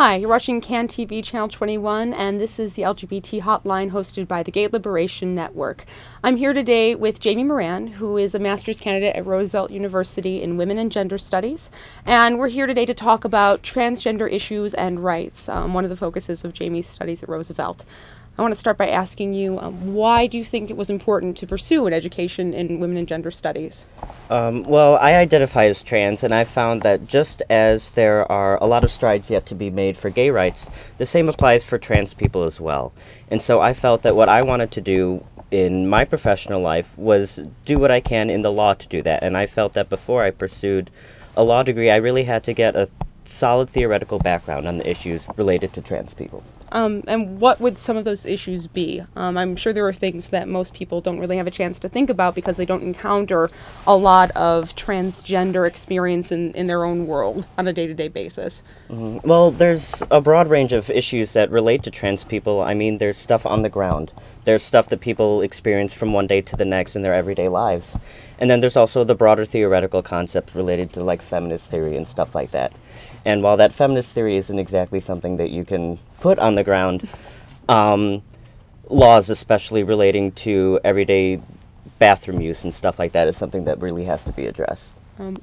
Hi, you're watching CAN TV Channel 21, and this is the LGBT Hotline hosted by the Gay Liberation Network. I'm here today with Jamie Moran, who is a master's candidate at Roosevelt University in Women and Gender Studies, and we're here today to talk about transgender issues and rights, one of the focuses of Jamie's studies at Roosevelt. I want to start by asking you, why do you think it was important to pursue an education in women and gender studies? Well, I identify as trans, and I found that just as there are a lot of strides yet to be made for gay rights, the same applies for trans people as well. And so I felt that what I wanted to do in my professional life was do what I can in the law to do that. And I felt that before I pursued a law degree, I really had to get a solid theoretical background on the issues related to trans people. And what would some of those issues be? I'm sure there are things that most people don't really have a chance to think about because they don't encounter a lot of transgender experience in their own world on a day-to-day basis. Mm-hmm. Well, there's a broad range of issues that relate to trans people. I mean, there's stuff on the ground. There's stuff that people experience from one day to the next in their everyday lives. And then there's also the broader theoretical concepts related to like feminist theory and stuff like that. And while that feminist theory isn't exactly something that you can put on the ground, laws, especially relating to everyday bathroom use and stuff like that, is something that really has to be addressed.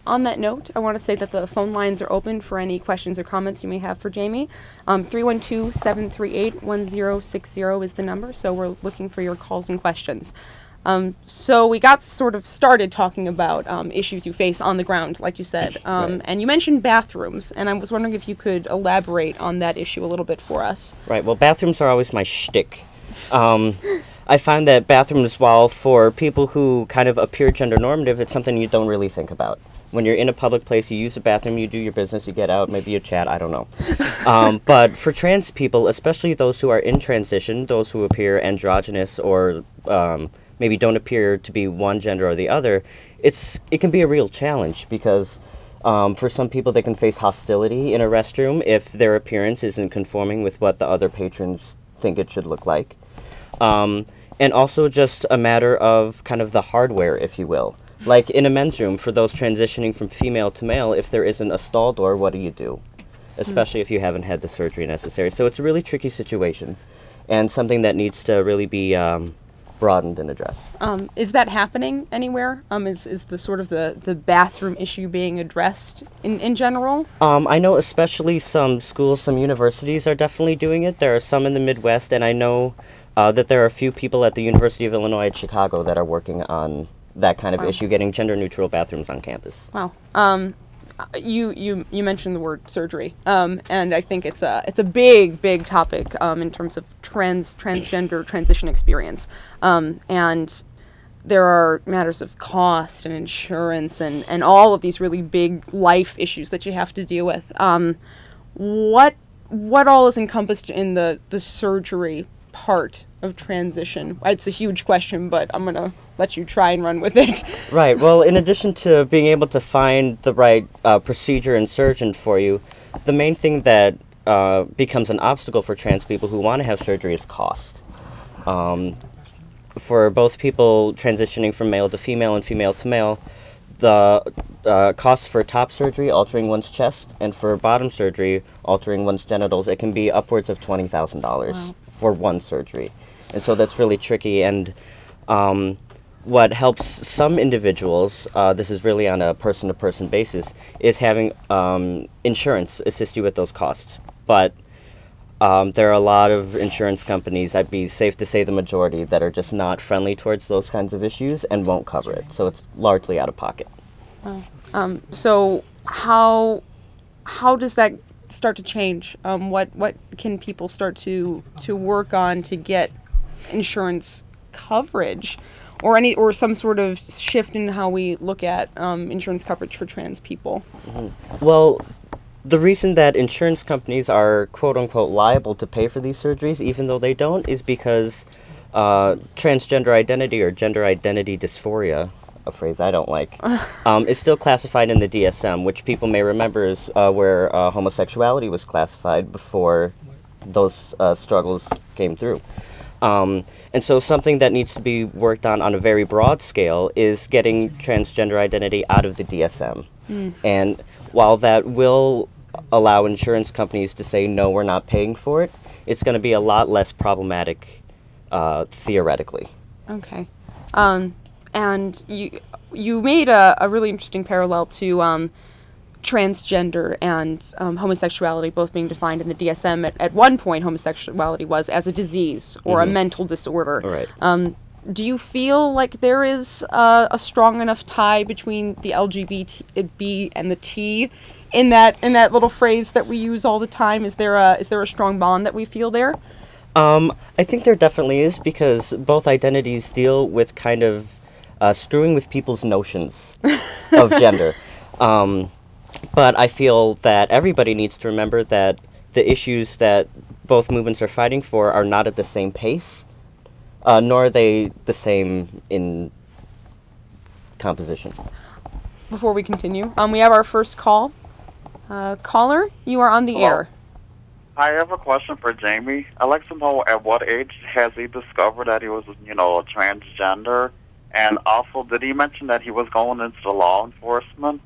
On that note, I want to say that the phone lines are open for any questions or comments you may have for Jamie. 312-738-1060 is the number, so we're looking for your calls and questions. So we got sort of started talking about issues you face on the ground, like you said, Right. and you mentioned bathrooms, and I was wondering if you could elaborate on that issue a little bit for us. Right, well, bathrooms are always my shtick. I find that bathrooms, while for people who kind of appear gender normative, it's something you don't really think about. When you're in a public place, you use the bathroom, you do your business, you get out, maybe you chat, I don't know. But for trans people, especially those who are in transition, those who appear androgynous or maybe don't appear to be one gender or the other, it can be a real challenge because for some people they can face hostility in a restroom if their appearance isn't conforming with what the other patrons think it should look like. And also just a matter of kind of the hardware, if you will. Like in a men's room, for those transitioning from female to male, if there isn't a stall door, what do? Especially if you haven't had the surgery necessary. So it's a really tricky situation and something that needs to really be broadened and addressed. Is that happening anywhere? Is the sort of the bathroom issue being addressed in general? I know especially some schools, some universities are definitely doing it. There are some in the Midwest, and I know that there are a few people at the University of Illinois at Chicago that are working on that kind of issue, getting gender-neutral bathrooms on campus. Wow. You mentioned the word surgery, and I think it's a big topic in terms of transgender transition experience, and there are matters of cost and insurance and all of these really big life issues that you have to deal with. What all is encompassed in the surgery part of transition? It's a huge question, but I'm going to let you try and run with it. Right. Well, in addition to being able to find the right procedure and surgeon for you, the main thing that becomes an obstacle for trans people who want to have surgery is cost. For both people transitioning from male to female and female to male, the cost for top surgery, altering one's chest, and for bottom surgery, altering one's genitals, it can be upwards of $20,000 Wow. for one surgery. And so that's really tricky. And what helps some individuals, this is really on a person-to-person basis, is having insurance assist you with those costs. But there are a lot of insurance companies, I'd be safe to say the majority, that are just not friendly towards those kinds of issues and won't cover it. So it's largely out of pocket. Oh. So how does that start to change? What can people start to work on to get insurance coverage, or some sort of shift in how we look at insurance coverage for trans people? Mm-hmm. Well, the reason that insurance companies are quote-unquote liable to pay for these surgeries, even though they don't, is because transgender identity or gender identity dysphoria, a phrase I don't like, is still classified in the DSM, which people may remember is where homosexuality was classified before those struggles came through. And so something that needs to be worked on a very broad scale is getting transgender identity out of the DSM. And while that will allow insurance companies to say, no, we're not paying for it, it's going to be a lot less problematic theoretically. Okay. And you made a really interesting parallel to transgender and homosexuality both being defined in the DSM. At one point, homosexuality was as a disease or a mental disorder. Right. Do you feel like there is a strong enough tie between the LGBT and the T in that little phrase that we use all the time? Is there a strong bond that we feel there? I think there definitely is, because both identities deal with kind of screwing with people's notions of gender. But I feel that everybody needs to remember that the issues that both movements are fighting for are not at the same pace, nor are they the same in composition. Before we continue, we have our first call. Caller, you are on the air. I have a question for Jamie. I'd like to know, at what age has he discovered that he was, a transgender? And also, did he mention that he was going into the law enforcement?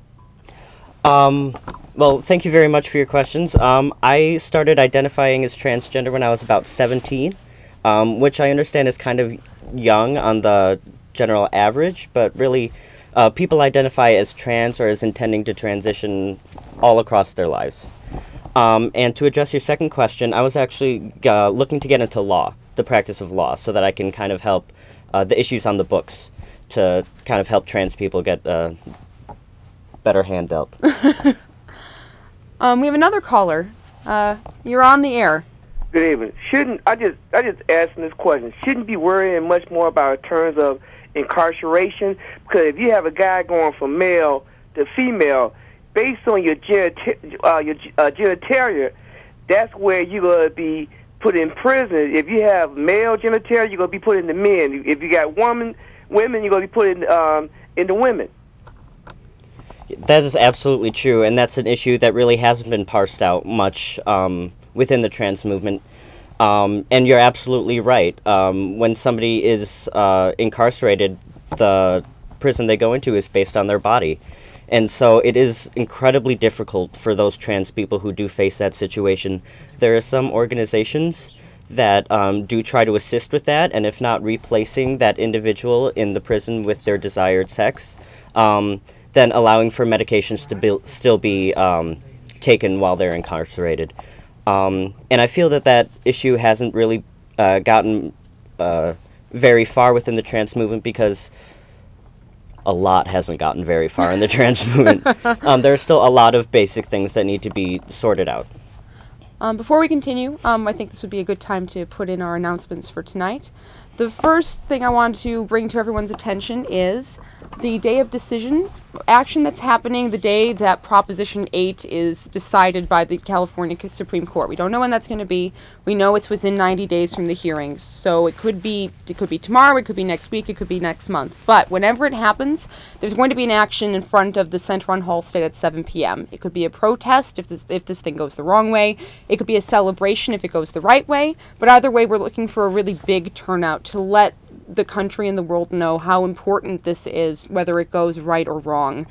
Well, thank you very much for your questions. I started identifying as transgender when I was about 17, which I understand is kind of young on the general average, but really, people identify as trans or as intending to transition all across their lives. And to address your second question, I was actually looking to get into law, the practice of law, so that I can kind of help the issues on the books to kind of help trans people get a better hand dealt. We have another caller. You're on the air. Good evening. I just asking this question. Shouldn't be worrying much more about in terms of incarceration, because if you have a guy going from male to female, based on your genitalia, that's where you're going to be put in prison. If you have male genitalia, you're going to be put in the men. If you got women, you're going to be put in the women. That is absolutely true, and that's an issue that really hasn't been parsed out much within the trans movement. And you're absolutely right. When somebody is incarcerated, the prison they go into is based on their body. And so it is incredibly difficult for those trans people who do face that situation. There are some organizations that do try to assist with that, and if not replacing that individual in the prison with their desired sex, then allowing for medications to still be taken while they're incarcerated. And I feel that issue hasn't really gotten very far within the trans movement, because a lot hasn't gotten very far in the trans movement. There are still a lot of basic things that need to be sorted out. Before we continue, I think this would be a good time to put in our announcements for tonight. The first thing I want to bring to everyone's attention is the day of decision action that's happening the day that Proposition 8 is decided by the California Supreme Court. We don't know when that's going to be. We know it's within 90 days from the hearings. So it could be tomorrow, it could be next week, it could be next month. But whenever it happens, there's going to be an action in front of the Center on Halsted at 7 p.m. It could be a protest if this thing goes the wrong way. It could be a celebration if it goes the right way. But either way, we're looking for a really big turnout to let the country and the world know how important this is, whether it goes right or wrong.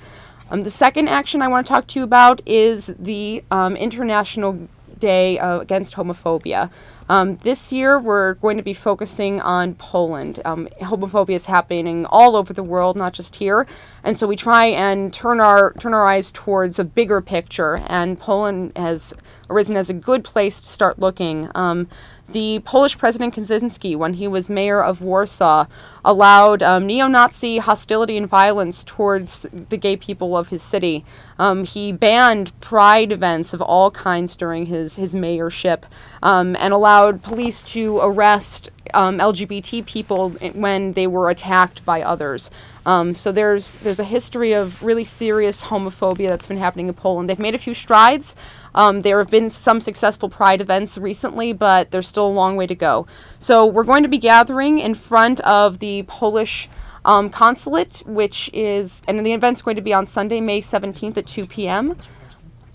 The second action I want to talk to you about is the International Day Against Homophobia. This year we're going to be focusing on Poland. Homophobia is happening all over the world, not just here, and so we try and turn our eyes towards a bigger picture, and Poland has arisen as a good place to start looking. The Polish President Karczewski, when he was mayor of Warsaw, allowed neo-Nazi hostility and violence towards the gay people of his city. He banned pride events of all kinds during his mayorship, and allowed police to arrest LGBT people when they were attacked by others. So there's a history of really serious homophobia that's been happening in Poland. They've made a few strides. There have been some successful pride events recently, but there's still a long way to go. So we're going to be gathering in front of the Polish consulate, and the event's going to be on Sunday, May 17th at 2 p.m.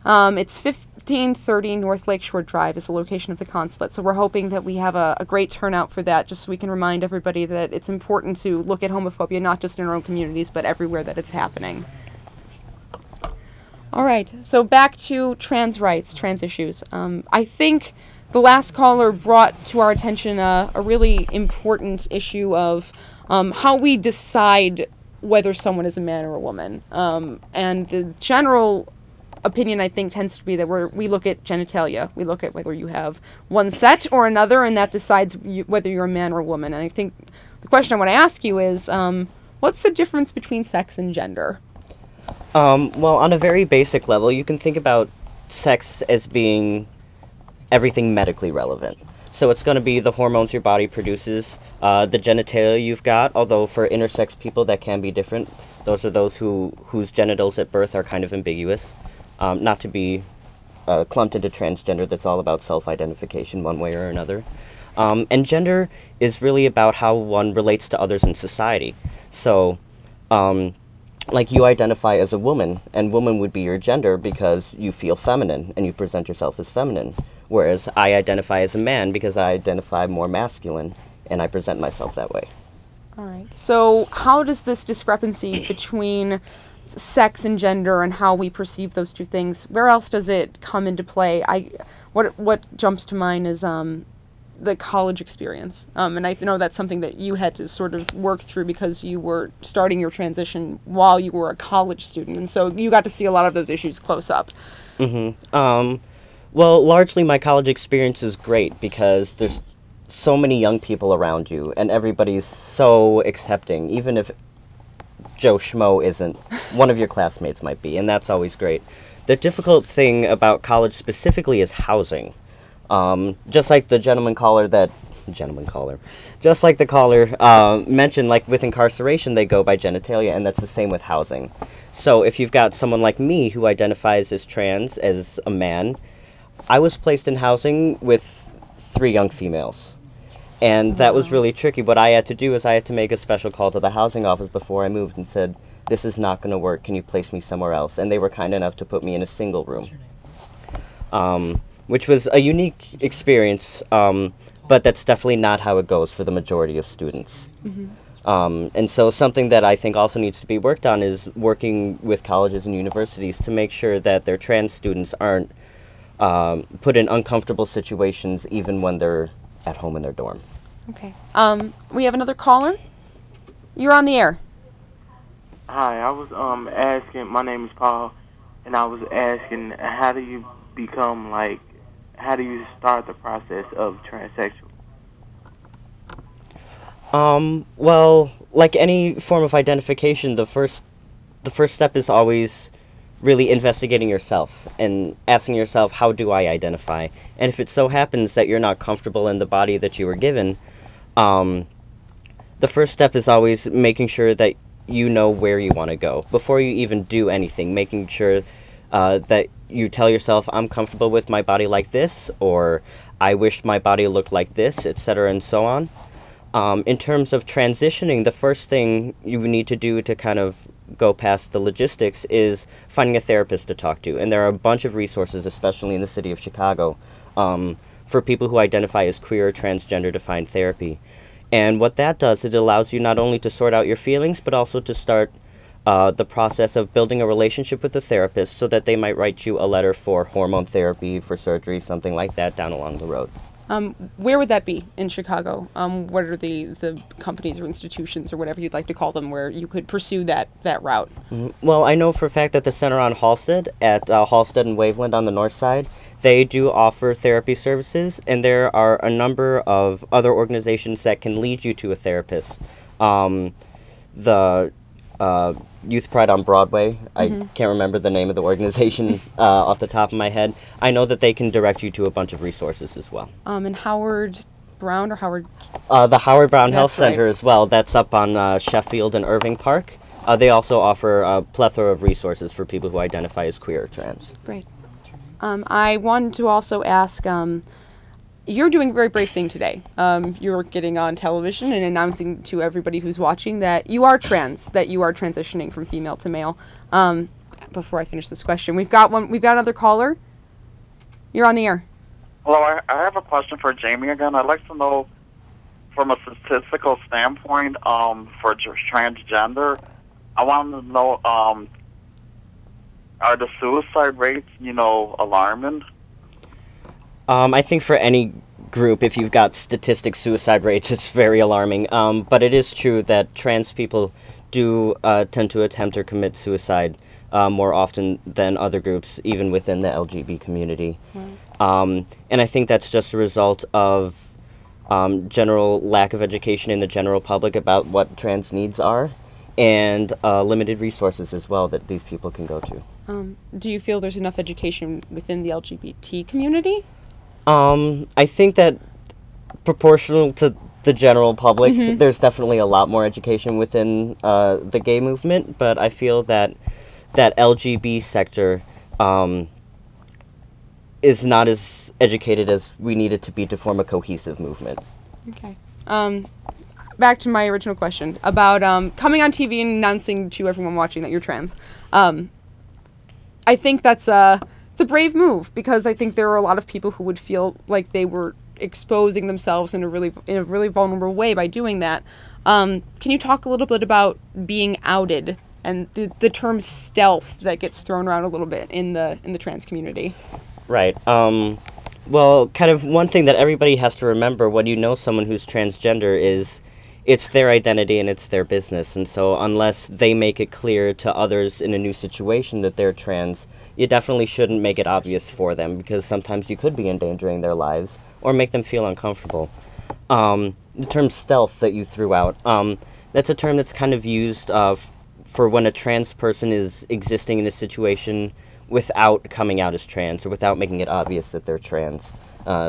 It's 1530 North Lakeshore Drive is the location of the consulate. So we're hoping that we have a great turnout for that, just so we can remind everybody that it's important to look at homophobia not just in our own communities, but everywhere that it's happening. All right, so back to trans rights, trans issues. I think the last caller brought to our attention a really important issue of how we decide whether someone is a man or a woman. And the general opinion, I think, tends to be that we look at genitalia. We look at whether you have one set or another, and that decides whether you're a man or a woman. And I think the question I want to ask you is, what's the difference between sex and gender? Well, on a very basic level, you can think about sex as being everything medically relevant. So it's going to be the hormones your body produces, the genitalia you've got, although for intersex people that can be different. Those are those whose genitals at birth are kind of ambiguous. Not to be clumped into transgender, that's all about self-identification one way or another. And gender is really about how one relates to others in society. So, like you identify as a woman, and woman would be your gender because you feel feminine and you present yourself as feminine. Whereas I identify as a man because I identify more masculine and I present myself that way. All right. So how does this discrepancy between sex and gender and how we perceive those two things, where else does it come into play? What jumps to mind is the college experience. And I know that's something that you had to sort of work through because you were starting your transition while you were a college student. And so you got to see a lot of those issues close up. Mm-hmm. Well, largely my college experience is great because there's so many young people around you and everybody's so accepting. Even if Joe Schmo isn't, one of your classmates might be, and that's always great. The difficult thing about college specifically is housing. Just like the caller mentioned, like with incarceration, they go by genitalia, and that's the same with housing. So if you've got someone like me who identifies as trans, as a man, I was placed in housing with 3 young females. And that was really tricky. What I had to do is I had to make a special call to the housing office before I moved and said, this is not going to work, can you place me somewhere else? And they were kind enough to put me in a single room. Which was a unique experience, but that's definitely not how it goes for the majority of students. Mm-hmm. And so something that I think also needs to be worked on is working with colleges and universities to make sure that their trans students aren't put in uncomfortable situations even when they're at home in their dorm. Okay. We have another caller. You're on the air. Hi, I was asking, my name is Paul, and I was asking, how do you start the process of transsexual? Well, like any form of identification, the first step is always really investigating yourself and asking yourself, how do I identify? And if it so happens that you're not comfortable in the body that you were given, the first step is always making sure that you know where you want to go. Before you even do anything, making sure that you tell yourself, I'm comfortable with my body like this, or I wish my body looked like this, etc., and so on. In terms of transitioning, the first thing you need to do to kind of go past the logistics is finding a therapist to talk to. And there are a bunch of resources, especially in the city of Chicago, for people who identify as queer or transgender to find therapy. And what that does, it allows you not only to sort out your feelings, but also to start the process of building a relationship with the therapist so that they might write you a letter for hormone therapy, for surgery, something like that down along the road. Where would that be in Chicago? What are the companies or institutions or whatever you'd like to call them where you could pursue that route? Mm-hmm. Well, I know for a fact that the Center on Halsted at Halsted and Waveland on the north side, they do offer therapy services, and there are a number of other organizations that can lead you to a therapist. The Youth Pride on Broadway, I can't remember the name of the organization off the top of my head. I know that they can direct you to a bunch of resources as well. And Howard Brown or Howard? The Howard Brown Health Right. Center as well. That's up on Sheffield and Irving Park. They also offer a plethora of resources for people who identify as queer or trans. Great. I wanted to also ask, you're doing a very brave thing today. You're getting on television and announcing to everybody who's watching that you are trans, that you are transitioning from female to male. Before I finish this question, we've got another caller. You're on the air. Hello, I have a question for Jamie again. I'd like to know, from a statistical standpoint, for transgender, I want to know are the suicide rates, alarming? I think for any group, if you've got statistic suicide rates, it's very alarming. But it is true that trans people do tend to attempt or commit suicide more often than other groups, even within the LGBT community. And I think that's just a result of general lack of education in the general public about what trans needs are, and limited resources as well that these people can go to. Do you feel there's enough education within the LGBT community? I think that proportional to the general public, there's definitely a lot more education within the gay movement, but I feel that LGB sector is not as educated as we need it to be to form a cohesive movement. Okay. Back to my original question about coming on TV and announcing to everyone watching that you're trans. I think it's a brave move, because I think there are a lot of people who would feel like they were exposing themselves in a really vulnerable way by doing that. Can you talk a little bit about being outed and the term stealth that gets thrown around a little bit in the trans community? Right. Well, kind of one thing that everybody has to remember when you know someone who's transgender is it's their identity and it's their business. And so unless they make it clear to others in a new situation that they're trans, you definitely shouldn't make it obvious for them, because sometimes you could be endangering their lives or make them feel uncomfortable. The term stealth that you threw out, that's a term that's kind of used for when a trans person is existing in a situation without coming out as trans, or without making it obvious that they're trans.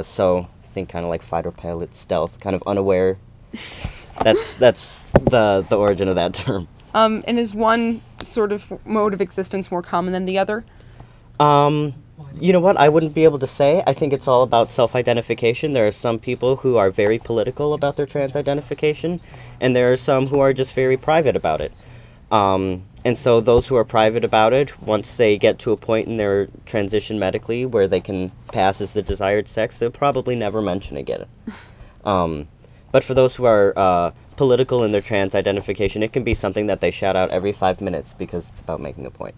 So think kind of like fighter pilot stealth, kind of unaware. That's the origin of that term. And is one sort of mode of existence more common than the other? You know what? I wouldn't be able to say. I think it's all about self-identification. There are some people who are very political about their trans identification, and there are some who are just very private about it. And so those who are private about it, once they get to a point in their transition medically where they can pass as the desired sex, they'll probably never mention it. But for those who are political in their trans identification, it can be something that they shout out every 5 minutes because it's about making a point.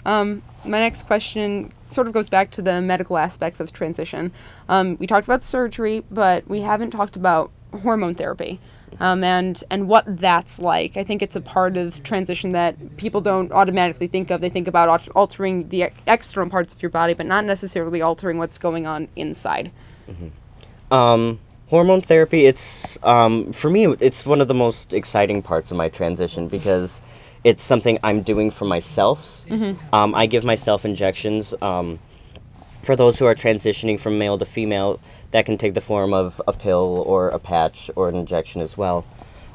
My next question sort of goes back to the medical aspects of transition. We talked about surgery, but we haven't talked about hormone therapy, and what that's like. I think it's a part of transition that people don't automatically think of. They think about altering the external parts of your body, but not necessarily altering what's going on inside. Hormone therapy, it's, for me, it's one of the most exciting parts of my transition, because it's something I'm doing for myself. I give myself injections. For those who are transitioning from male to female, that can take the form of a pill or a patch or an injection as well.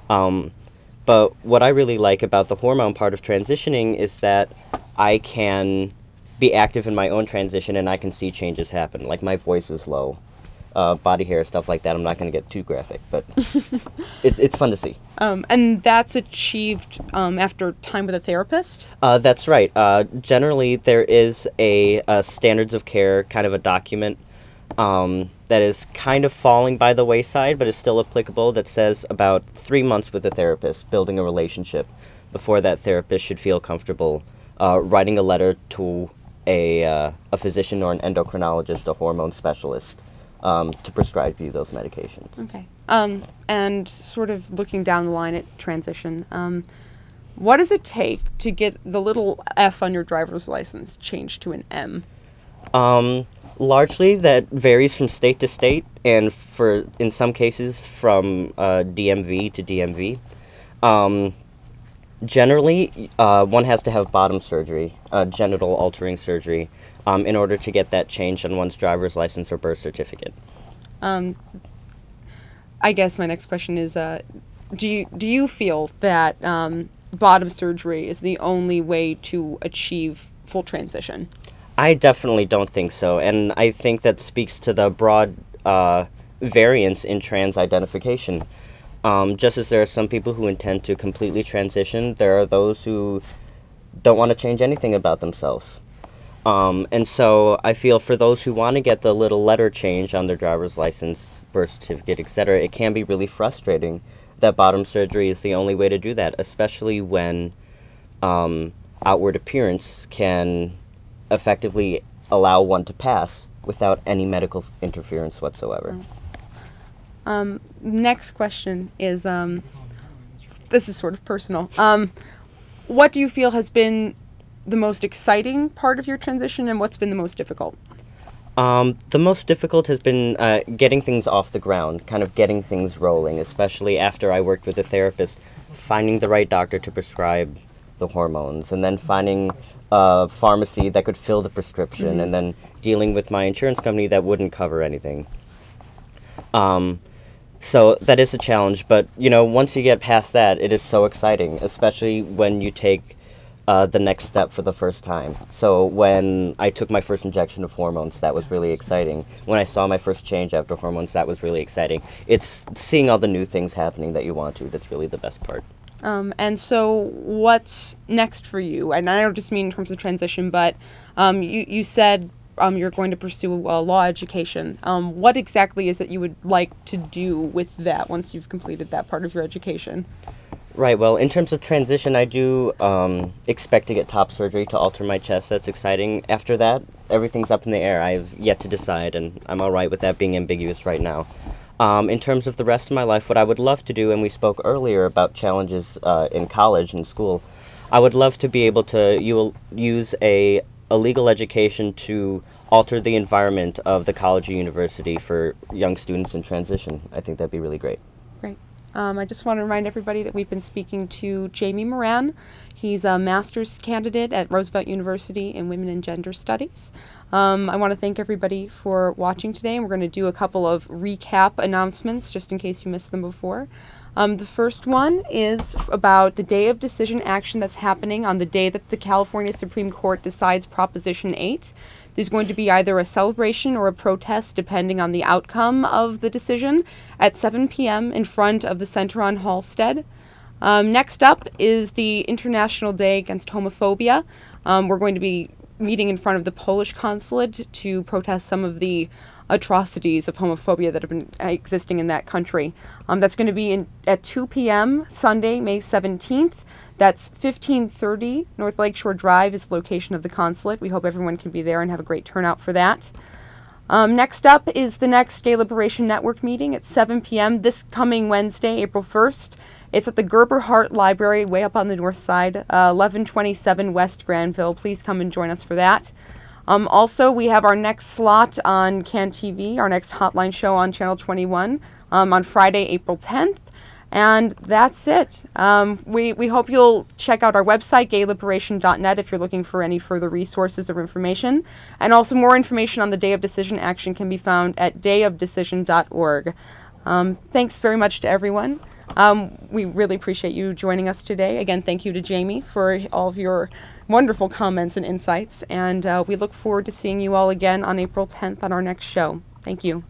But what I really like about the hormone part of transitioning is that I can be active in my own transition and I can see changes happen. Like my voice is low, body hair, stuff like that. I'm not going to get too graphic, but it's fun to see. And that's achieved after time with a therapist? That's right. Generally, there is a standards of care, kind of a document that is kind of falling by the wayside, but is still applicable, that says about 3 months with a therapist, building a relationship before that therapist should feel comfortable writing a letter to a physician or an endocrinologist, a hormone specialist, to prescribe you those medications. Okay. And sort of looking down the line at transition, what does it take to get the little F on your driver's license changed to an M? Largely, that varies from state to state, and in some cases from DMV to DMV. Generally, one has to have bottom surgery, genital altering surgery, in order to get that changed on one's driver's license or birth certificate. I guess my next question is, do you feel that bottom surgery is the only way to achieve full transition? I definitely don't think so, and I think that speaks to the broad variance in trans identification. Just as there are some people who intend to completely transition, there are those who don't want to change anything about themselves. And so I feel for those who want to get the little letter change on their driver's license, birth certificate, etc., it can be really frustrating that bottom surgery is the only way to do that, especially when outward appearance can effectively allow one to pass without any medical interference whatsoever. Next question is, this is sort of personal. What do you feel has been the most exciting part of your transition, and what's been the most difficult? The most difficult has been getting things off the ground, kind of getting things rolling, especially after I worked with a therapist, finding the right doctor to prescribe the hormones, and then finding a pharmacy that could fill the prescription, and then dealing with my insurance company that wouldn't cover anything. So that is a challenge, but, you know, once you get past that, it is so exciting, especially when you take the next step for the first time. So when I took my first injection of hormones, that was really exciting. When I saw my first change after hormones, that was really exciting. It's seeing all the new things happening that you want to that's really the best part. And so what's next for you? And I don't just mean in terms of transition, but you said you're going to pursue a law education. What exactly is it you would like to do with that once you've completed that part of your education? Right, well, in terms of transition, I do expect to get top surgery to alter my chest. That's exciting. After that, everything's up in the air. I've yet to decide, and I'm all right with that being ambiguous right now. In terms of the rest of my life, what I would love to do, and we spoke earlier about challenges in college and school, I would love to be able to use a legal education to alter the environment of the college or university for young students in transition. I think that'd be really great. Great. I just want to remind everybody that we've been speaking to Jamie Moran. He's a master's candidate at Roosevelt University in Women and Gender Studies. I want to thank everybody for watching today, and we're going to do a couple of recap announcements just in case you missed them before. The first one is about the day of decision action that's happening on the day that the California Supreme Court decides Proposition 8. There's going to be either a celebration or a protest, depending on the outcome of the decision, at 7 p.m. in front of the Center on Halsted. Next up is the International Day Against Homophobia. We're going to be meeting in front of the Polish consulate to protest some of the atrocities of homophobia that have been existing in that country. That's going to be at 2 p.m. Sunday, May 17th. That's 1530 North Lakeshore Drive is the location of the consulate. We hope everyone can be there and have a great turnout for that. Next up is the next Gay Liberation Network meeting at 7 p.m. this coming Wednesday, April 1st. It's at the Gerber Hart Library, way up on the north side, 1127 West Granville. Please come and join us for that. Also, we have our next slot on CAN TV, our next hotline show on Channel 21 on Friday, April 10th. And that's it. We hope you'll check out our website, gayliberation.net, if you're looking for any further resources or information. And also more information on the Day of Decision Action can be found at dayofdecision.org. Thanks very much to everyone. We really appreciate you joining us today. Again, thank you to Jamie for all of your wonderful comments and insights. And we look forward to seeing you all again on April 10th on our next show. Thank you.